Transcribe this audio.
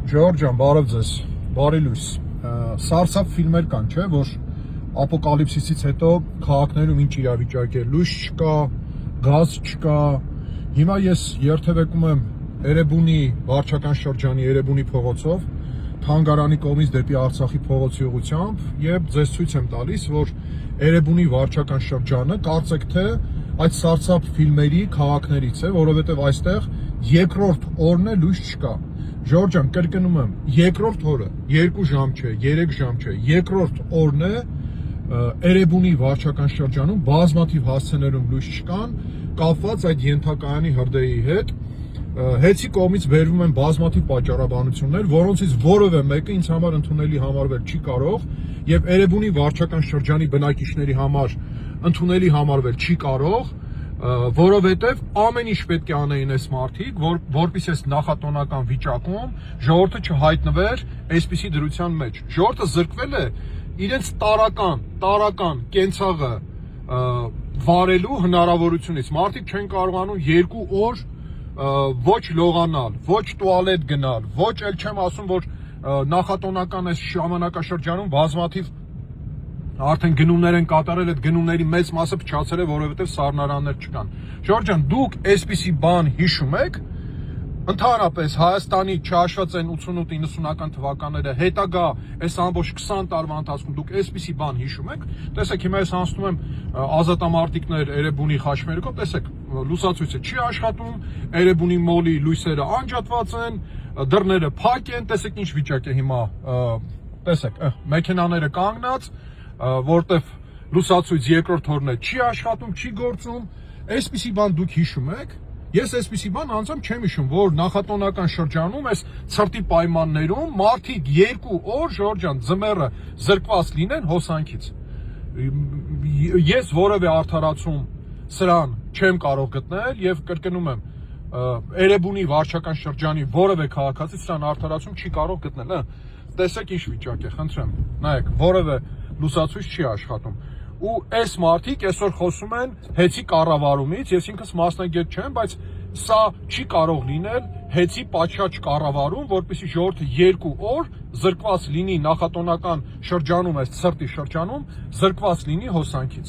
Ժողովուրդ ջան, բարև ձեզ, բարի լույս։ Սարսափ ֆիլմեր կան, չէ՞, որ ապոկալիպսիսից հետո քաղաքներում ինչ իրավիճակ է, լույս չկա, գազ չկա։ Հիմա ես երթևեկում եմ Էրեբունի վարչական շրջանի Էրեբունի փողոցով, Թանգարանի կողմից դեպի Արցախի փողոցի ուղղությամբ, եւ ձեզ ցույց եմ տալիս, որ Էրեբունի վարչական շրջանը կարծեք թե այդ սարսափ ֆիլմերի քաղաքներից է, որովհետեւ այստեղ երկրորդ օրն է լույս չկա։ Ժողովուրդ ջան, կրկնում եմ, երկրորդ օրը, 2 ժամ չէ, 3 ժամ չէ, երկրորդ օրն է Էրեբունի վարչական շրջանում բազմաթիվ հասցեներում լույս չկան, կապված այդ ենթակայանի հրդեհի հետ։ Հեցի կողմից բերվում են բազմաթիվ պատճառաբանություններ, որոնցից որևէ մեկը ինձ համար ընդունելի համարվել չի կարող, եւ Էրեբունի վարչական շրջանի բնակիչների համար ընդունելի համարվել չի կարող, որովհետև ամեն ինչ պետք է անեին այս մարդիկ, որպեսզի այս նախատոնական վիճակում ժողովուրդը չհայտնվեր այսպիսի դրության մեջ։ Ժողովուրդը զրկվել է իրենց տարական կենցաղը վարելու հնարավորությունից։ Մարդիկ չեն կարողանում 2 օր ոչ լողանալ, ոչ տուալետ գնալ, ոչ էլ չեմ ասում, որ նախատոնական այս ժամանակաշրջանում բազմաթիվ արդեն գնումներ են կատարել, այդ գնումների մեծ մասը փչացել է, որովհետև սառնարաններ չկան։ Ժողովուրդ ջան, դուք այսպիսի բան հիշում եք, ընդհանրապես Հայաստանի չհաշված են 88-90-ական թվականները, հետագա այս ամբողջ 20 տարվա ընթացքում դուք այսպիսի բան հիշում եք։ Տեսեք, հիմա ես անցնում եմ ազատամարտիկներ Էրեբունի խաչմերուկով, տեսեք, լուսացույցը չի աշխատում, Էրեբունի մոլի լույսերը անջատված են, դռները փակ են, տեսեք ինչ վիճակ է հիմա, տեսեք, մեքենաները կանգնած, որտեվ լուսացույց երկրորդ օրն է չի աշխատում, չի գործում, այսպիսի բան դուք հիշում եք։ Ես այսպիսի բան անձամբ չեմ հիշում, որ նախատոնական շրջանում այս ցրտի պայմաններում մարդիկ 2 օր Ժողովուրդ ջան ձմեռը զրկված լինեն հոսանքից։ Ես որևէ արդարացում սրան չեմ կարող գտնել եւ կրկնում եմ, Էրեբունի վարչական շրջանի որևէ քաղաքացի սրան արդարացում չի կարող գտնել։ Տեսեք ինչ վիճակ է, խնդրեմ, նայեք, որևէ լուսացույց չի աշխատում։ Ու այս մարդիկ այսօր խոսում են հեցի կառավարումից, ես ինքս մասնագետ չեմ, բայց սա չի կարող լինել հեցի պատշաճ կառավարում, որպեսզի ժողովուրդը 2 օր զրկված լինի նախատոնական շրջանում, այս ցրտի շրջանում զրկված լինի հոսանքից։